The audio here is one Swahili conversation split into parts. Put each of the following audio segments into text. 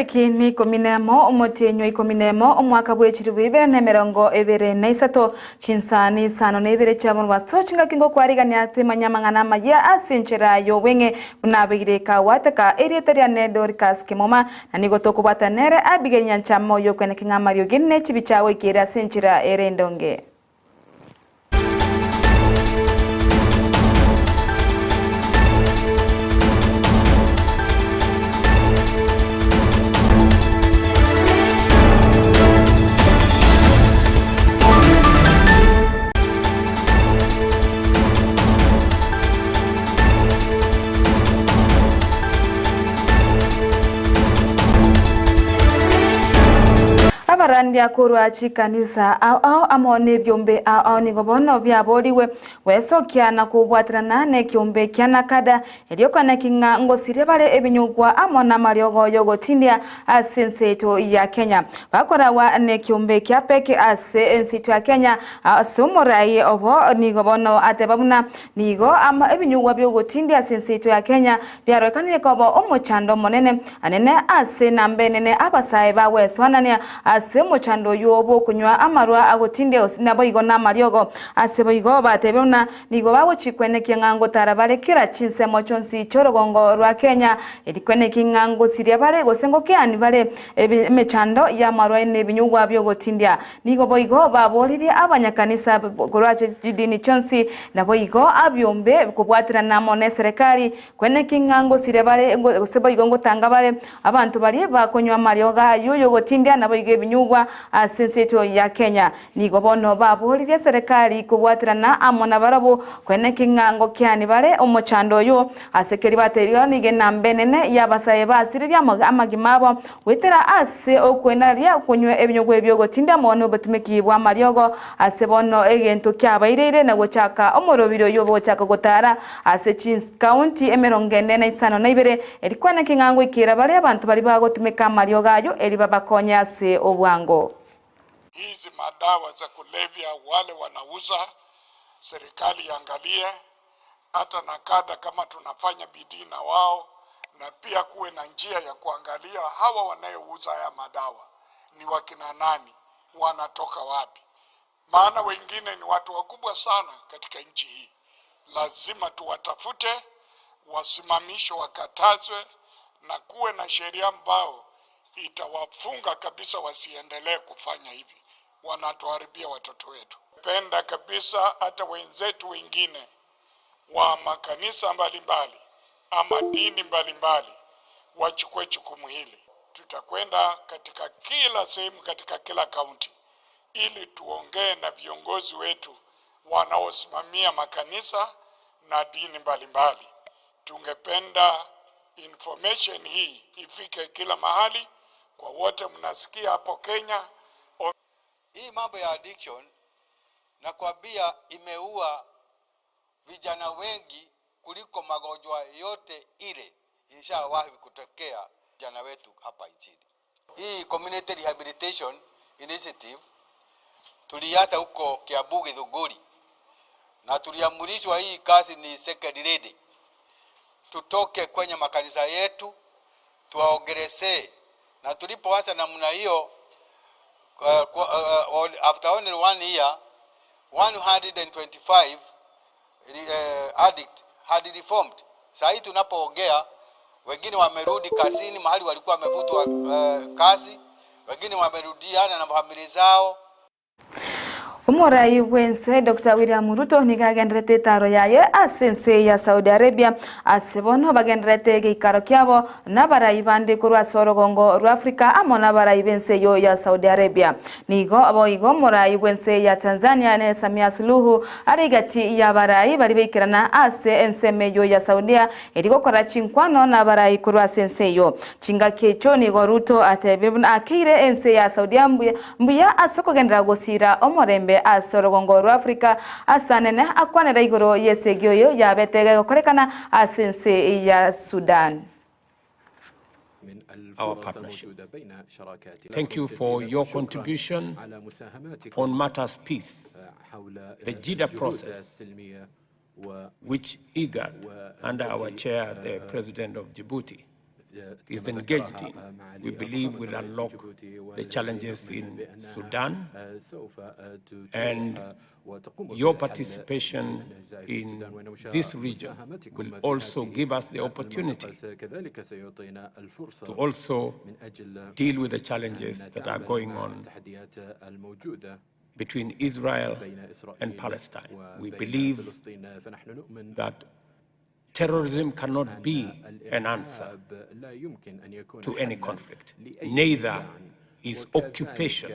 Tariki ni kominemo omotenyo ikominemo omwaka bwechiriwe ibere na mirongo ibere na isato Chinsa ni Isano na ibere chabon waso chinga kingo kwarigania twemanyamangana Amayia asinchera yo wenge bunabigireka wataka erietaria ne Dorcas Kemuma na nigotoko batanere abigenya nchamo yo kwene kinga Mario ginne chibichawe kira asinchera erendonge. Abarandi akorwa chikanisa ao amone byombe ao nigobono byaboliwe wesokiana kubwatirana ne kyombe kyana kada eliokana kinga ngosire bare ebinyugwa amona mariogo yogo tindia asenseto ya Kenya bakorawa ne kyombe kyapeke ase enseto ya Kenya asumurai obo nigobono atebabuna nigo ama ebinyugwa byogo tindia asenseto ya Kenya byarekane kobo omochando monene anene ase nambenene abasaye bawe swanania asemo chando yobo kunywa amarwa agotinde osinabo igo na mariogo asebo igo batebona nigo bawo chikwene kingango tarabale kira Chinsa mochonsi chorogongo rwa Kenya edikwene kingango siria bale gosengo kyani bale mechando ya marwa ne binyugwa byo gotindia nigo boigo baboliri abanyakanisa gorwache jidini chonsi nabo igo abyombe kubwatira namone serikali kwene kingango siria bale gosebo igo ngotanga bale abantu bali bakonywa marioga yoyo gotindia nabo igo binyugwa asenseto ya Kenya nigobono babolire serikali kubwatirana amona barabo kwene kingango kyani bale omochando yo asekeri bateriyo nige nambenene yabasaye basiriria amagimabo wetera ase okwena ria kunywe ebinyugwe byogo tinda mono batumekibwa mariogo asebono egento kyabairire na gochaka omorobiro yobo chaka gotara ase Chinsa county emerongene na Isano na Ibere erikwene kingango ikira bale abantu bali bagotumeka marioga yo eri babakonya ase obwango. Hizi madawa za kulevya wale wanauza, serikali iangalie, hata na kada kama tunafanya bidii na wao, na pia kuwe na njia ya kuangalia hawa wanayouza haya madawa ni wakina nani, wanatoka wapi. Maana wengine ni watu wakubwa sana katika nchi hii. Lazima tuwatafute, wasimamishwe, wakatazwe, na kuwe na sheria ambao itawafunga kabisa wasiendelee kufanya hivi. Wanatuharibia watoto wetu. Penda kabisa hata wenzetu wengine wa makanisa mbalimbali ama dini mbalimbali wachukue jukumu hili. Tutakwenda katika kila sehemu katika kila kaunti ili tuongee na viongozi wetu wanaosimamia makanisa na dini mbalimbali. Tungependa information hii ifike kila mahali kwa wote mnasikia hapo Kenya. Hii mambo ya addiction na kuambia imeua vijana wengi kuliko magonjwa yote ile inshawahi kutokea vijana wetu hapa nchini. Hii community rehabilitation initiative tulianza huko Kiambu Githunguri na tuliamrishwa hii kazi ni second lady. Tutoke kwenye makanisa yetu tuwaongeleze, na tulipoanza namna hiyo after only 1 year 125 addict had reformed. Sasa tunapoongea wengine wamerudi kazini mahali walikuwa wamevutwa kazi, wengine wamerudiana na familia zao. Umurai wense Dr. William Ruto nigagendrete taro yaye asense ya Saudi Arabia asebono bagendrete gikaro kyabo nabarai bande kurwa sorogongo ru Afrika amona barai bense yo ya Saudi Arabia nigo abo igo murai wense ya Tanzania ne Samia Suluhu arigati ya barai bari bekirana ase enseme yo ya Saudia erigo kora chinkwano na barai kurwa sense yo chinga kecho nigo Ruto atebebuna akire ense ya Saudia mbuya asoko gendra gosira omorembe asorogongo ru Afrika asanene akwanera igoro yesegyoyo yabetege gokorekana asense ya Sudan. Our partnership. Thank you for your contribution on matters peace, the Jeddah process, which IGAD, under our chair, the President of Djibouti, is engaged in, we believe will unlock the challenges in Sudan, and your participation in this region will also give us the opportunity to also deal with the challenges that are going on between Israel and Palestine. We believe that terrorism cannot be an answer to any conflict. Neither is occupation.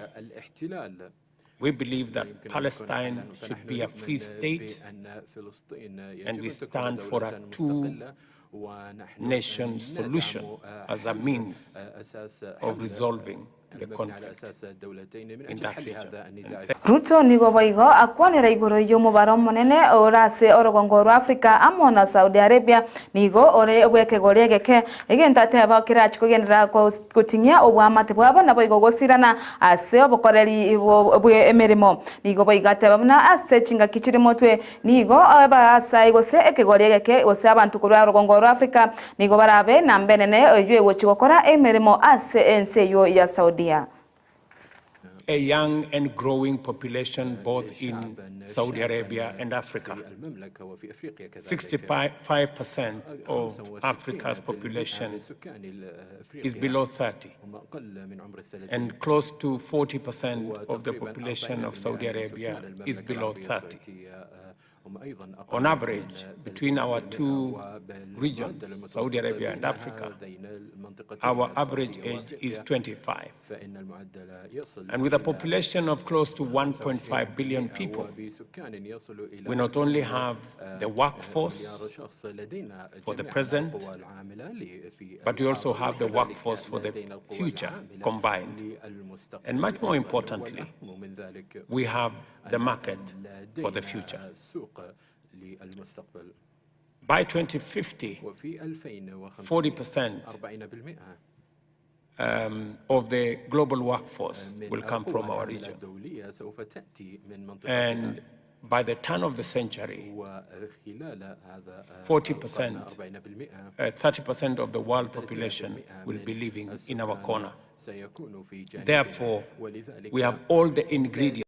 We believe that Palestine should be a free state, and we stand for a two-nation solution as a means of resolving the conflict in that region. Ruto nigo boigo akwanira igoro y'umubaro munene orase orogongo rwa Afrika amona Saudi Arabia nigo ore obweke goregeke egentate abakira chikugendera gutinya obwamate bwabo nabo igogosirana ase obokoreri bwe emerimo nigo boigate bamuna ase chinga kichiri motwe nigo abasa igose ekegoregeke ose abantu kurwa orogongo rwa Afrika nigo barabe nambenene oywe wochigokora emerimo ase enseyo ya Saudi. A young and growing population both in Saudi Arabia and Africa. 65% of Africa's population is below 30, and close to 40% of the population of Saudi Arabia is below 30. On average, between our two regions, Saudi Arabia and Africa, our average age is 25. And with a population of close to 1.5 billion people, we not only have the workforce for the present, but we also have the workforce for the future combined. And much more importantly, we have the market for the future. By 2050, 40% of the global workforce will come from our region. And by the turn of the century, 30% of the world population will be living in our corner. Therefore, we have all the ingredients.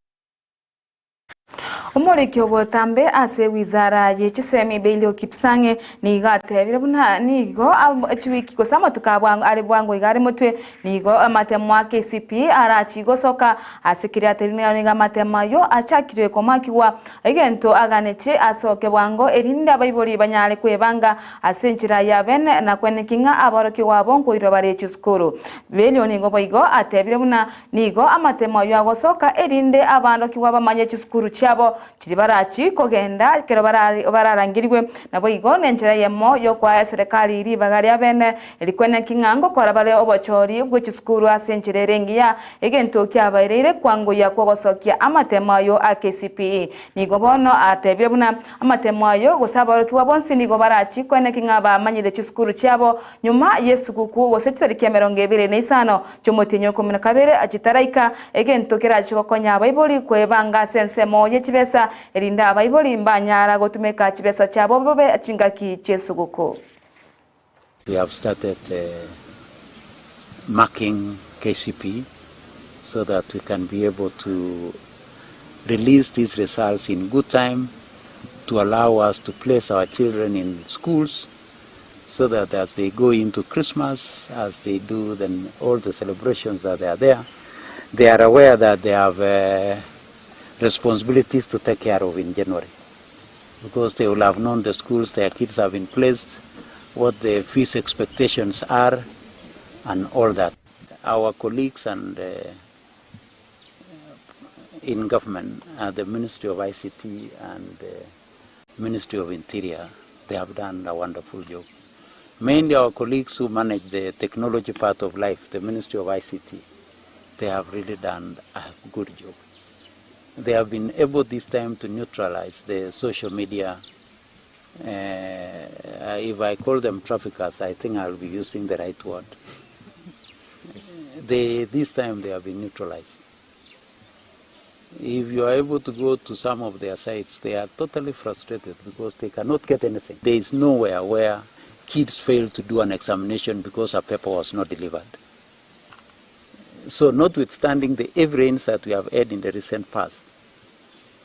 Umuriki obotambe ase wizara yechisemi belio kipsange nigate birabuna nigo achiwiki kosama tukabwango ari bwango igari mutwe nigo amatema KCP arachi gosoka asikiriate binga matema yo achakiriwe komakiwa egento aganete asoke bwango erinda bayiboli banyale kwebanga asenchira ya bene na kwenekinga abaroki wabo nkoiro bare chiskuru belio nigo boigo ate birabuna nigo amatema yo agosoka erinde abandoki wabamanye chiskuru cyabo chiribarachi kogenda kero bararangirwe nabo igone njera yemo yo kwa serikali iri bagari abene elikwene kingango kora bale obochori ubwo chiskuru asenchirerengiya egento kyabairire kwango ya kogosokia amatema yo AKCPE nigo bono atebye buna amatema yo gusaba kiwa bonsi nigo barachi kwene kingaba manyire chiskuru cyabo nyuma yesukuku gosechitari kemeronge bire ne Isano cyomotinyo komuna kabere achitaraika egento kirachi kokonya bayiboli kwebanga sensemo yechibesa erinda abayiboli mbanyara gotumeka chibesa cyabo bobe achingaki chesuguko. We have started marking KCP so that we can be able to release these results in good time to allow us to place our children in schools so that as they go into Christmas, as they do then all the celebrations that are there, they are aware that they have responsibilities to take care of in January, because they will have known the schools their kids have been placed, what the fees expectations are, and all that. Our colleagues and in government, the Ministry of ICT and the Ministry of Interior, they have done a wonderful job. Mainly our colleagues who manage the technology part of life, the Ministry of ICT, they have really done a good job. They have been able this time to neutralize the social media. If I call them traffickers, I think I'll be using the right word. This time they have been neutralized. If you are able to go to some of their sites, they are totally frustrated because they cannot get anything. There is nowhere where kids failed to do an examination because a paper was not delivered. So notwithstanding the evidence that we have had in the recent past,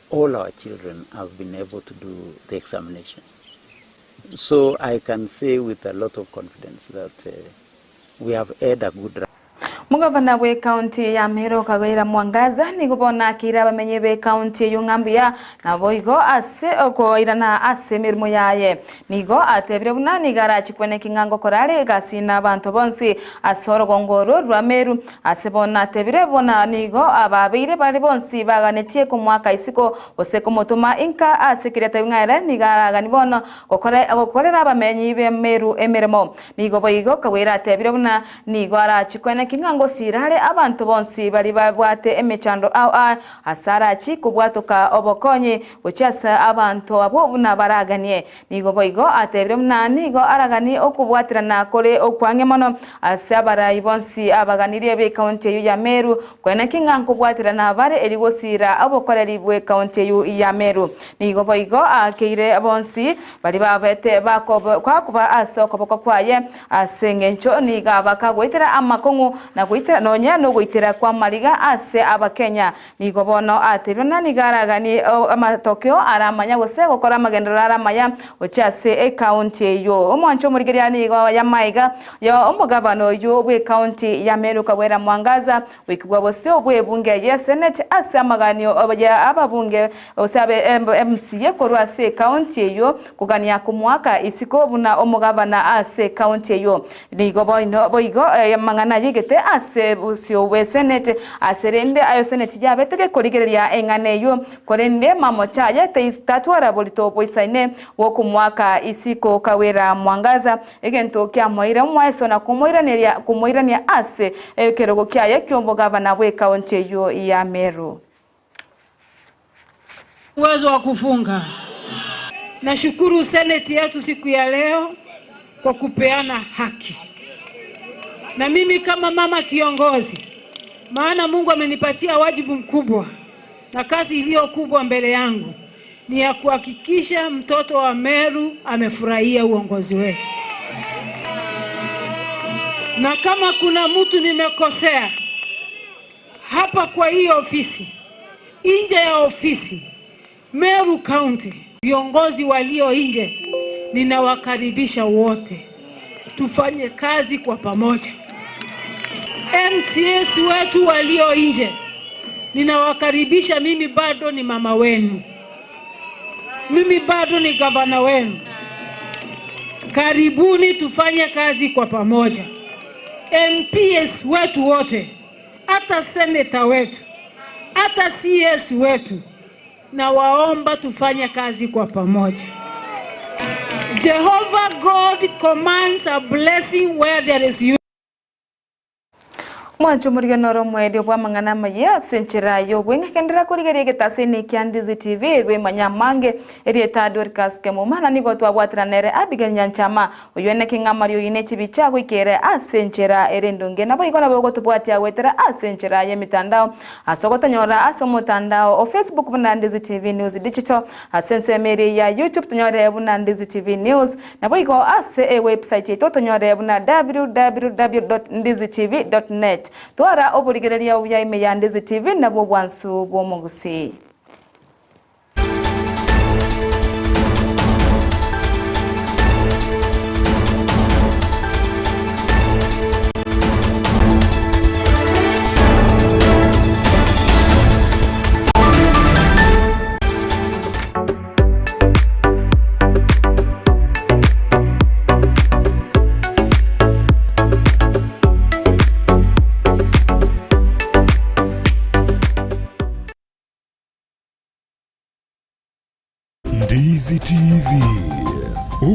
all our children have been able to do the examination. So I can say with a lot of confidence that we have had a good run. Mugavana we county ya Nyamira Kagwira Mwangaza ni kubona kira bamenye be county yungambia na boigo ase oko irana ase mirimo yaye nigo atebire bunani garachi kwene kingango korale gasina abantu bonsi asoro gongoro rwameru ase bona atebire bona nigo ababire bari bonsi baganetie ku mwaka isiko ose kumutuma inka ase kireta ngara nigaraga nibono okorera bamenye be meru emirimo nigo boigo Kagwira atebire buna nigo arachi kwene kingango sirale abantu bonsi bali babwate emechando asara chi kubwatoka obokonye ucyasa abantu abo buna baraganie nigo boigo atebire munani go aragani okubwatira nakole okwange mono asabara ibonsi abaganiriye be county ya Meru kwena kinganko bwatira nabare eligo sira abokoreri bwe county ya Meru nigo boigo akeire bonsi bali babete bakoba kwakuba asoko boko kwaye asengencho niga bakagwetera amakongo na kuitira nonya no kuitira kwa maliga ase abakenya nigo bono atebana nigaragani amatokyo aramanya gose gukora magendero aramaya ucyase county yo omwancho murigeria nigo ya maiga yo omugabano yo we county ya Meru Kagwira Mwangaza wikugwa bose obwe bunge ye senate ase amaganio obya ababunge osabe MCA korwa se county yo kugania ku mwaka isiko buna omugabana ase county yo nigo boigo yamangana yigete ase busyo we senate aserende ayo senate jabetege korigereria engane yo korende mamocha yete istatwara bolito boisaine wo ku mwaka isiko Kagwira Mwangaza egento kya moira mwaso na kumoirania ase kerogo kya yekyombo gavana we county yo ya Meru uwezo wa kufunga. Nashukuru senate yetu siku ya leo kwa kupeana haki. Na mimi kama mama kiongozi, maana Mungu amenipatia wajibu mkubwa na kazi iliyo kubwa mbele yangu ni ya kuhakikisha mtoto wa Meru amefurahia uongozi wetu. Na kama kuna mtu nimekosea hapa kwa hii ofisi, nje ya ofisi, Meru County, viongozi walio nje, ninawakaribisha wote. Tufanye kazi kwa pamoja. MCS wetu walio nje, ninawakaribisha. Mimi bado ni mama wenu. Mimi bado ni gavana wenu. Karibuni tufanye kazi kwa pamoja. MPS wetu wote, hata senator wetu, hata CS wetu, na waomba tufanye kazi kwa pamoja. Jehovah God commands a blessing where there is unity. Mwancho muriga noro mwede bwa mangana maya senchira yo wenga kendera kurigeria getaseni kya Ndizi TV we manyamange erieta Dorcas Kemuma na nigo twabwatira nere Abigail Nyanchama oyene kinga Mario ine chibicha gwikere asenchira erendunge nabo igona bogo tubwatia wetera asenchira ye mitandao asogotonyora asomotandao o Facebook buna Ndizi TV News Digital asense meri ya YouTube tonyore buna Ndizi TV News nabo igo ase website yetu tonyore buna www.ndizitv.net Twara obuligereria uya ime ya Ndizi TV nabo bwansu bwo Gusii.